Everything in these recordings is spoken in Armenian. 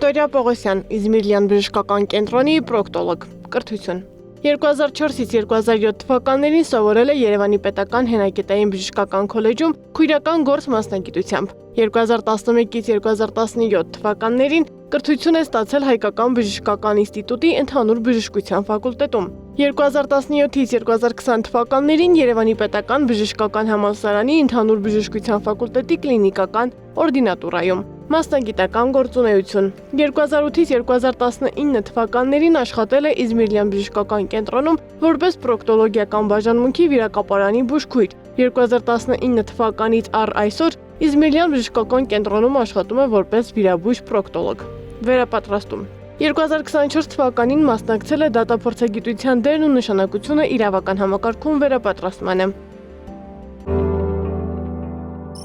Վիկտորիա Պողոսյան, Իզմիրլյան բժշկական կենտրոնի պրոկտոլոգ, կրթություն։ 2004-ից 2007 թվականներին սովորել է Երևանի պետական հենակետային բժշկական քոլեջում քույրական գործ մասնագիտությամբ։ 2011-ից 2017 թվականներին կրթություն է ստացել Հայկական բժշկական ինստիտուտի ընդհանուր բժշկության ֆակուլտետում։ 2017-ից 2020 թվականներին Երևանի պետական բժշկական համալսարանի ընդհանուր բժշկության ֆակուլտետի կլինիկական օրդինատուրայում։ Մասնագիտական գործունեություն։ 2008-ից 2019 թվականներին աշխատել է Իզմիրլյան բժշկական կենտրոնում որպես պրոկտոլոգիական բաժանմունքի վիրակապարանի բուժքույր։ 2019 թվականից առ այսօր Իզմիրլյան բժշկական կենտրոնում աշխատում է որպես վիրաբույժ պրոկտոլոգ։ Վերապատրաստում։ 2024 թվականին մասնակցել է դատափորձագիտության դերն ու նշանակությունը իրավական համակարգում վերապատրաստմանը։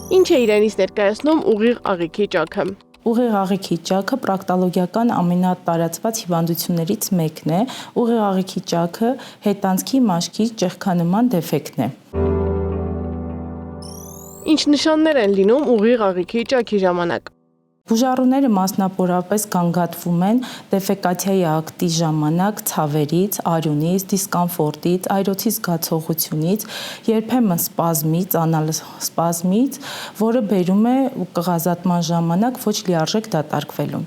Ինչ է իրենից ներկայացնում ուղիղ աղիքի ճաքը։ Ուղիղ աղիքի ճաքը պրոկտոլոգիական ամենատարածված հիվանդություններից մեկն է։ Ուղիղ աղիքի ճաքը հետանցքի մաշկի ճեղքանման դեֆեկտն է։ Ինչ նշաններ են լինում ուղիղ աղիքի ճաքի ժամանակ։ Բուժառուները մասնավորապես գանգատվում են դեֆեկացիայի ակտի ժամանակ ցավերից, արյունից, դիսկոմֆորտից, այրոցի զգացողությունից, երբեմն սպազմից, անալ սպազմից, որը բերում է կղազատման ժամանակ ոչ լիարժեք դատարկվելուն։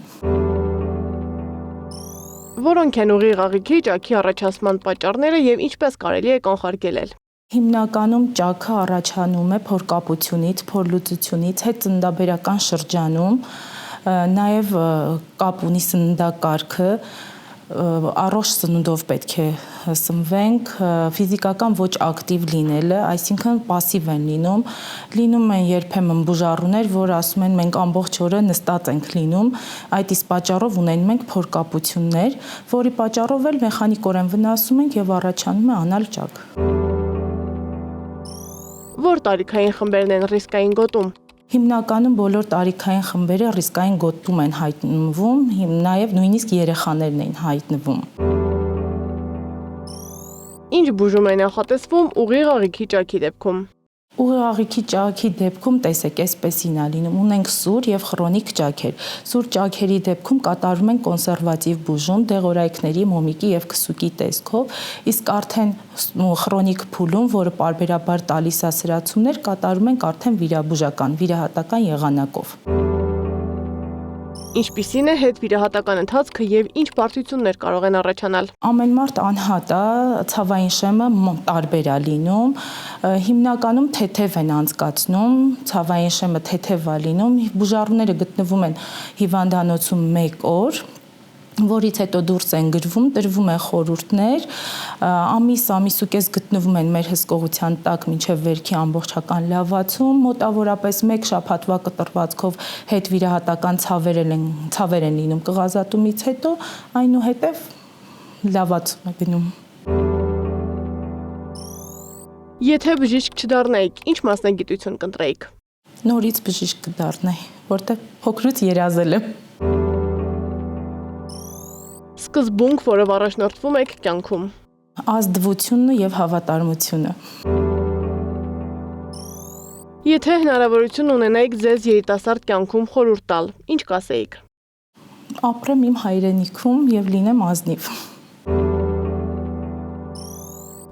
Որոնք են ուղիղ աղիքի ճաքի առաջացման պատճառները եւ ինչպես կարելի է կանխարգելել։ Հիմնականում ճաքը առաջանում է փորկապությունից, փորլուծությունից, հետծննդաբերական շրջանում, նաև կապ ունի սննդակարգը, առողջ սնունդով պետք է սնվենք, ֆիզիկական ոչ ակտիվ լինելը, այսինքն պասիվ են լինում են երբեմն բուժառուներ, որ ասում են մենք ամբողջ օրը նստած ենք լինում, այդ իսկ պատճառով ունենում ենք փորկապություններ, որի պատճառով էլ մեխանիկորեն վնասում ենք եւ առաջանում է անալ ճաք։ Որ տարիքային խմբերն են ռիսկային գոտում։ Հիմնականում բոլոր տարիքային խմբերը ռիսկային գոտում են հայտնվում, նաև նույնիսկ երեխաներն են հայտնվում։ Ինչ բուժում է նախատեսվում ուղիղ աղիքի ճաքի դեպքում։ Ուղիղ աղիքի ճաքի դեպքում տեսեք, այսպեսին է լինում, ունենք սուր եւ քրոնիկ ճաքեր։ Սուր ճաքերի դեպքում կատարում են կոնսերվատիվ բուժում դեղորայքների, մոմիկի եւ քսուկի տեսքով, իսկ արդեն քրոնիկ փուլում, որը պարբերաբար տալիս է սրացումներ, կատարում ենք արդեն վիրաբուժական, վիրահատական եղանակով։ Ինչպիսին է հետվիրահատական ընթացքը եւ ինչ բարդություններ կարող են առաջանալ։ Ամեն մարդ անհատ է, ցավային շեմը տարբեր է լինում, հիմնականում թեթև են անցկացնում, ցավային շեմը թեթև է լինում, բուժառուները գտնվում են հիվանդանոցում 1 օր, որից հետո դուրս են գրվում, տրվում են խորհուրդներ, ամիս-ամիսուկես գտնվում են մեր հսկողության տակ մինչև վերքի ամբողջական լավացում, մոտավորապես 1 շաբաթվա կտրվածքով հետվիրահատական ցավեր են լինում կղազատումից հետո, այնուհետև լավացում է գնում։ Եթե բժիշկ չդառնայիք, ինչ մասնագիտություն կընտրեիք։ Նորից բժիշկ կդառնայի, որտեղ փոքրուց երազել եմ։ Սկզբունք, որով առաջնորդվում եք կյանքում։ Ազդվությունը եւ հավատարմությունը։ Եթե հնարավորություն ունենայիք ձեզ երիտասարդ կյանքում խորհուրդ տալ, ինչ կասեիք։ Ապրեմ իմ հայրենիքում եւ լինեմ ազնիվ։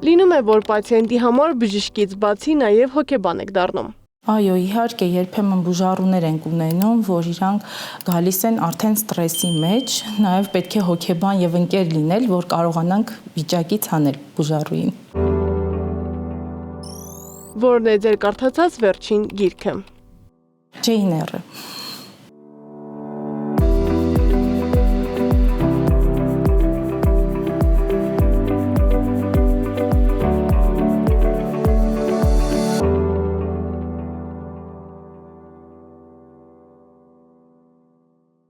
Լինում է, որ պացիենտի համար բժշկից բացի նաեւ հոգեբան եք դառնում։ Այո, իհարկե, երբեմն բուժառուներ ենք ունենում, որ իրանք գալիս են արդեն ստրեսի մեջ, նաև պետք է հոգեբան եւ ընկեր լինել, որ կարողանանք վիճակից հանել բուժառուին։ Որն է ձեր կարդացած վերջին գիրքը։ Ջեյն Էյրը։